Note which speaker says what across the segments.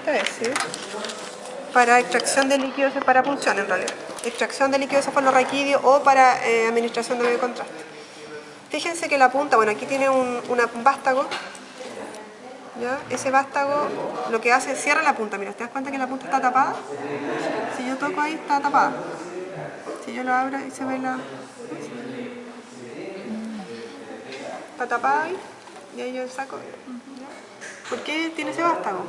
Speaker 1: esta es, ¿sí? Para extracción de líquido, para punción en realidad. Extracción de líquido cefalorraquídeo o para administración de medio contraste. Fíjense que la punta, bueno, aquí tiene un vástago. ¿Ya? Ese vástago lo que hace es cierra la punta. Mira, ¿te das cuenta que la punta está tapada? Si yo toco ahí, está tapada. Si yo lo abro y se ve la... Está tapada ahí y ahí yo saco. ¿Por qué tiene ese vástago?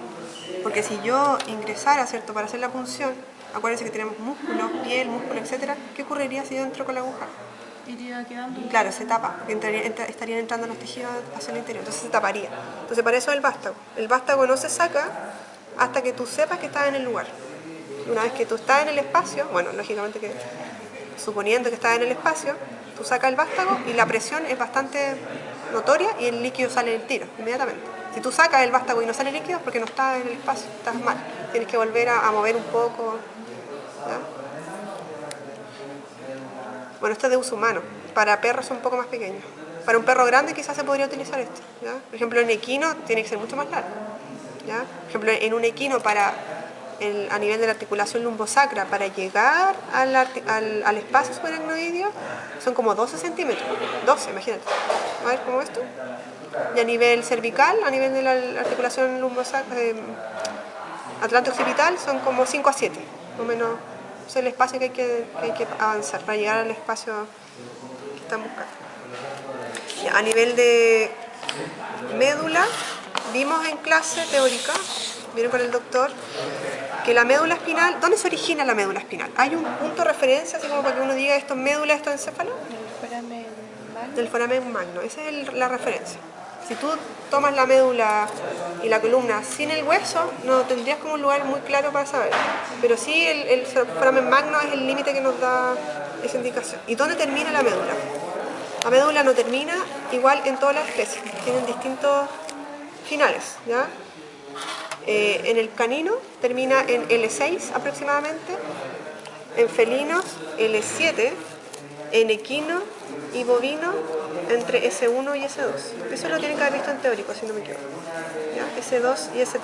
Speaker 1: Porque si yo ingresara, ¿cierto?, para hacer la punción, acuérdense que tenemos músculos, piel, músculo, etc. ¿Qué ocurriría si yo entro con la aguja?
Speaker 2: Iría quedando.
Speaker 1: Claro, se tapa, porque estarían entrando los tejidos hacia el interior, entonces se taparía. Entonces para eso es el vástago. El vástago no se saca hasta que tú sepas que estás en el lugar. Una vez que tú estás en el espacio, bueno, lógicamente que suponiendo que estás en el espacio, tú sacas el vástago y la presión es bastante notoria y el líquido sale del tiro, inmediatamente. Si tú sacas el vástago y no sale líquido es porque no estás en el espacio, estás mal. Tienes que volver a mover un poco. ¿Ya? Bueno, esto es de uso humano. Para perros son un poco más pequeños. Para un perro grande quizás se podría utilizar esto. ¿Ya? Por ejemplo, en equino tiene que ser mucho más largo. ¿Ya? Por ejemplo, en un equino a nivel de la articulación lumbosacra, para llegar al espacio subaracnoideo, son como 12 centímetros. 12, imagínate. A ver, ¿cómo esto? Y a nivel cervical, a nivel de la articulación lumbosacra, atlante-occipital, son como 5 a 7, más o menos. Es el espacio que hay que avanzar para llegar al espacio que están buscando. A nivel de médula, vimos en clase teórica, vieron con el doctor, que la médula espinal, ¿dónde se origina la médula espinal? ¿Hay un punto de referencia, así como para que uno diga esto es médula, esto es encéfalo? Del foramen magno, esa es la referencia. Si tú tomas la médula y la columna sin el hueso, no tendrías como un lugar muy claro para saber. Pero sí, el foramen magno es el límite que nos da esa indicación. ¿Y dónde termina la médula? La médula no termina igual en todas las especies, tienen distintos finales, ¿ya? En el canino termina en L6 aproximadamente, en felinos L7, en equino y bovino entre S1 y S2. Eso lo tienen que haber visto en teórico, si no me equivoco. ¿Ya? S2 y S3.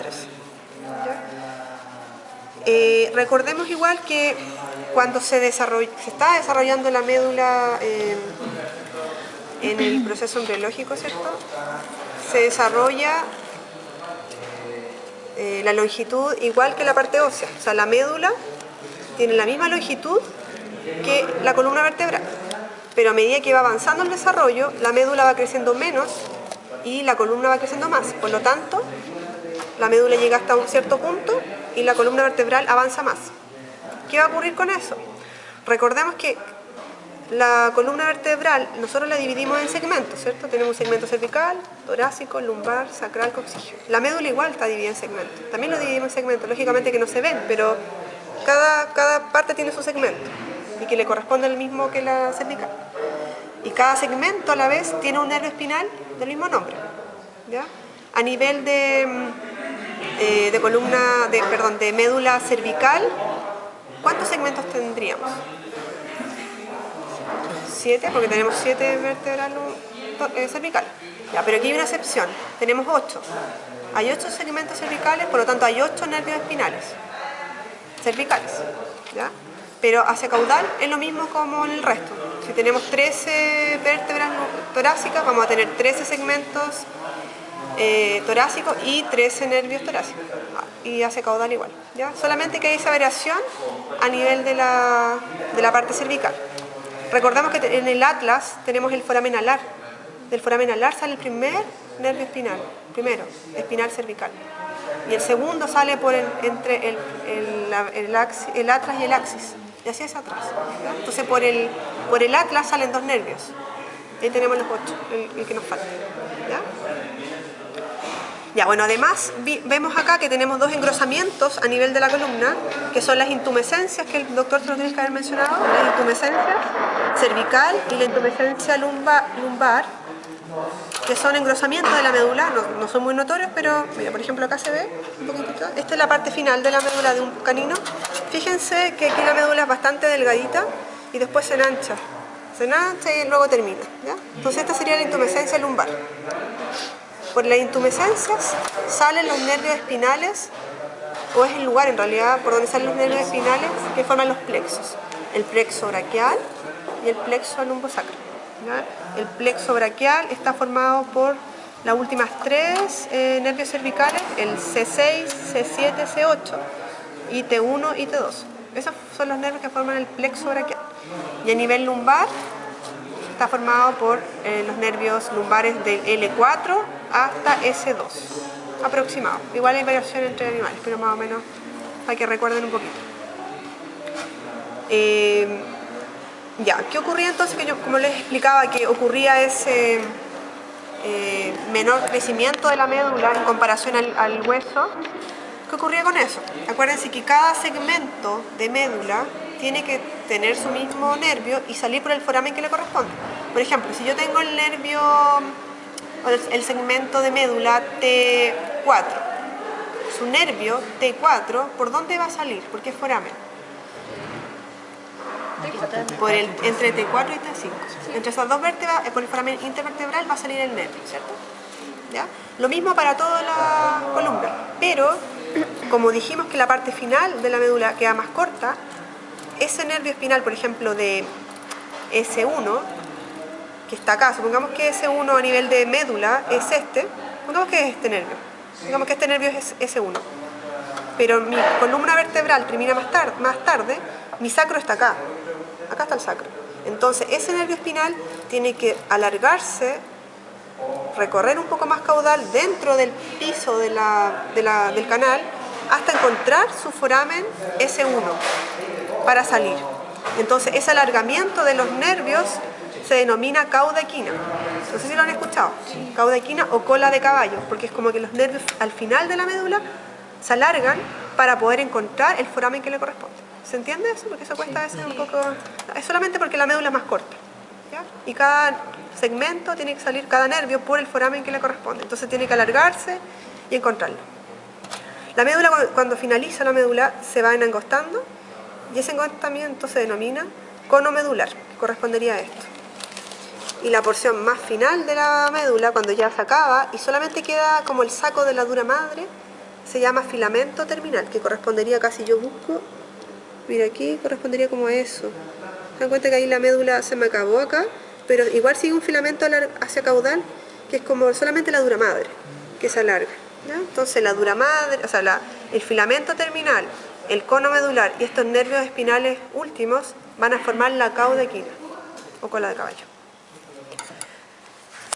Speaker 1: ¿Ya? Recordemos igual que cuando se está desarrollando la médula en el proceso embriológico, ¿cierto? Se desarrolla la longitud igual que la parte ósea. O sea, la médula tiene la misma longitud que la columna vertebral. Pero a medida que va avanzando el desarrollo, la médula va creciendo menos y la columna va creciendo más. Por lo tanto, la médula llega hasta un cierto punto y la columna vertebral avanza más. ¿Qué va a ocurrir con eso? Recordemos que la columna vertebral nosotros la dividimos en segmentos, ¿cierto? Tenemos un segmento cervical, torácico, lumbar, sacral, coxígeo. La médula igual está dividida en segmentos. También lo dividimos en segmentos, lógicamente que no se ven, pero cada parte tiene su segmento y que le corresponde al mismo que la cervical. Y cada segmento a la vez tiene un nervio espinal del mismo nombre. ¿Ya? A nivel de médula cervical, ¿cuántos segmentos tendríamos? 7, porque tenemos 7 vértebras cervicales. Ya, pero aquí hay una excepción, tenemos 8. Hay 8 segmentos cervicales, por lo tanto hay 8 nervios espinales cervicales. ¿Ya? Pero hacia caudal es lo mismo como en el resto. Si tenemos 13 vértebras torácicas, vamos a tener 13 segmentos torácicos y 13 nervios torácicos. Y hacia caudal igual. ¿Ya? Solamente que hay esa variación a nivel de la parte cervical. Recordamos que en el atlas tenemos el foramen alar. Del foramen alar sale el primer nervio espinal, espinal cervical. Y el segundo sale entre el atlas y el axis. Y así es atrás. ¿Ya? Entonces por el atlas salen 2 nervios. Ahí tenemos los 8, el que nos falta. ¿Ya? Ya, bueno, además vemos acá que tenemos 2 engrosamientos a nivel de la columna, que son las intumescencias, que el doctor se lo tiene que haber mencionado, las intumescencias cervical y la intumescencia lumbar, que son engrosamientos de la médula, no son muy notorios, pero mira, por ejemplo acá se ve un poquitito. Esta es la parte final de la médula de un canino. Fíjense que aquí la médula es bastante delgadita y después se enancha y luego termina. ¿Ya? Entonces esta sería la intumescencia lumbar. Por las intumescencias salen los nervios espinales o es el lugar en realidad por donde salen los nervios espinales que forman los plexos. El plexo braquial y el plexo lumbosacro. ¿Ya? El plexo braquial está formado por las últimas tres nervios cervicales, el C6, C7, C8 y T1 y T2. Esos son los nervios que forman el plexo braquial. Y a nivel lumbar está formado por los nervios lumbares del L4 hasta S2, aproximado. Igual hay variación entre animales, pero más o menos para que recuerden un poquito. Ya, ¿qué ocurría entonces? Que yo, como les explicaba, que ocurría ese menor crecimiento de la médula en comparación al hueso. ¿Qué ocurría con eso? Acuérdense que cada segmento de médula tiene que tener su mismo nervio y salir por el foramen que le corresponde. Por ejemplo, si yo tengo el nervio, el segmento de médula T4, su nervio T4, ¿por dónde va a salir? ¿Por qué foramen? Entre T4 y T5. Entre esas dos vértebras, por el foramen intervertebral va a salir el nervio, ¿cierto? ¿Ya? Lo mismo para toda la columna, pero como dijimos que la parte final de la médula queda más corta, ese nervio espinal, por ejemplo, de S1, que está acá, supongamos que S1 a nivel de médula es este, supongamos que es este nervio, digamos que este nervio es S1, pero mi columna vertebral termina más tarde, mi sacro está acá está el sacro. Entonces ese nervio espinal tiene que alargarse, recorrer un poco más caudal dentro del piso del canal hasta encontrar su foramen S1 para salir. Entonces ese alargamiento de los nervios se denomina cauda equina. No sé si lo han escuchado. Cauda equina o cola de caballo, porque es como que los nervios al final de la médula se alargan para poder encontrar el foramen que le corresponde. ¿Se entiende eso? Porque eso cuesta a veces un poco... Es solamente porque la médula es más corta, ¿ya? Y cada segmento tiene que salir, cada nervio, por el foramen que le corresponde. Entonces tiene que alargarse y encontrarlo. La médula, cuando finaliza la médula, se va engostando y ese engostamiento se denomina cono medular, que correspondería a esto. Y la porción más final de la médula, cuando ya se acaba y solamente queda como el saco de la dura madre, se llama filamento terminal, que correspondería, casi yo busco, mira aquí, correspondería como a eso. Se dan cuenta que ahí la médula se me acabó acá, pero igual sigue un filamento hacia caudal, que es como solamente la dura madre, que se alarga, ¿ya? Entonces la dura madre, o sea, el filamento terminal, el cono medular y estos nervios espinales últimos van a formar la cauda equina, o cola de caballo.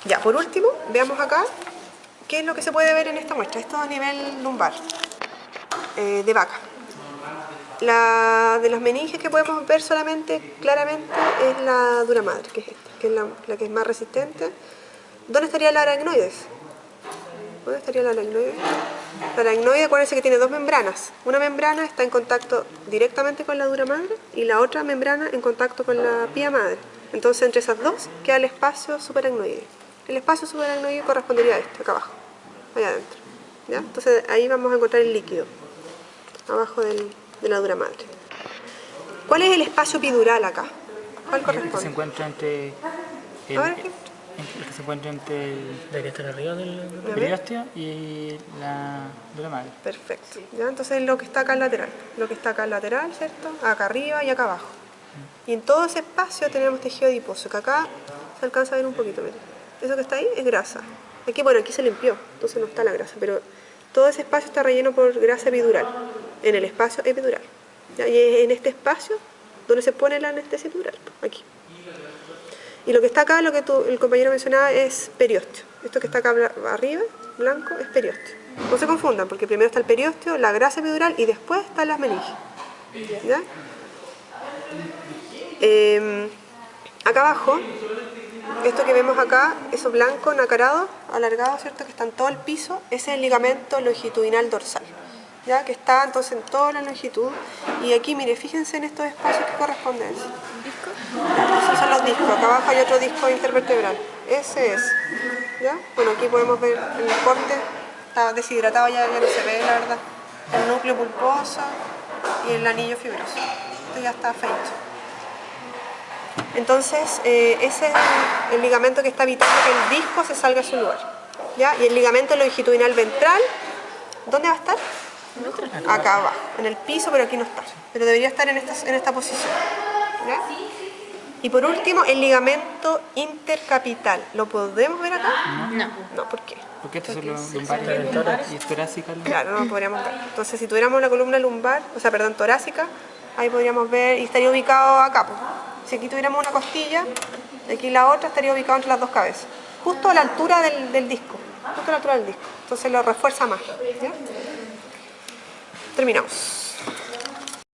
Speaker 1: Ya, por último, veamos acá qué es lo que se puede ver en esta muestra. Esto a nivel lumbar, de vaca. La de las meninges que podemos ver solamente, claramente, es la dura madre, que es esta, que es la que es más resistente. ¿Dónde estaría la aracnoides? ¿Dónde estaría la aracnoide? La aracnoide, acuérdense que tiene dos membranas. Una membrana está en contacto directamente con la dura madre y la otra membrana en contacto con la pía madre. Entonces, entre esas dos queda el espacio subaracnoide. El espacio subaracnoide correspondería a este, acá abajo, allá adentro, ¿ya? Entonces, ahí vamos a encontrar el líquido, abajo de la dura madre. ¿Cuál es el espacio epidural acá? ¿Cuál corresponde?
Speaker 2: El que se encuentra entre la que está arriba del periósteo y la dura madre.
Speaker 1: Perfecto. ¿Ya? Entonces lo que está acá al lateral. Lo que está acá al lateral, ¿cierto? Acá arriba y acá abajo. Y en todo ese espacio tenemos tejido adiposo, que acá se alcanza a ver un poquito, miren. Eso que está ahí es grasa. Aquí, bueno, aquí se limpió, entonces no está la grasa, pero todo ese espacio está relleno por grasa epidural, en el espacio epidural. ¿Ya? Y es en este espacio donde se pone la anestesia epidural, aquí. Y lo que está acá, lo que el compañero mencionaba, es periósteo. Esto que está acá arriba, blanco, es periósteo. No se confundan, porque primero está el periósteo, la grasa epidural y después están las meninges. ¿Ya? Acá abajo, esto que vemos acá, eso blanco, nacarado, alargado, ¿cierto? Que está en todo el piso, ese es el ligamento longitudinal dorsal, ¿ya? Que está entonces en toda la longitud. Y aquí, mire, fíjense en estos espacios que corresponden. ¿Discos? Esos son los discos. Acá abajo hay otro disco intervertebral. Ese es, ¿ya? Bueno, aquí podemos ver el corte, está deshidratado, ya no se ve, la verdad. El núcleo pulposo y el anillo fibroso. Esto ya está feito. Entonces, ese es el ligamento que está evitando que el disco se salga a su lugar, ¿ya? Y el ligamento longitudinal ventral, ¿dónde va a estar? Acá abajo, en el piso, pero aquí no está. Pero debería estar en esta posición. ¿Ya? Y por último, el ligamento intercapital. ¿Lo podemos ver acá?
Speaker 3: No.
Speaker 1: No, ¿por qué?
Speaker 2: Porque estos son los lumbares y torácica.
Speaker 1: Claro, no lo podríamos ver. Entonces, si tuviéramos la columna lumbar, torácica, ahí podríamos ver y estaría ubicado acá. Pues. Si aquí tuviéramos una costilla, aquí la otra estaría ubicado entre las dos cabezas. Justo a la altura del disco. Justo a la altura del disco. Entonces lo refuerza más. ¿Ya? Terminamos.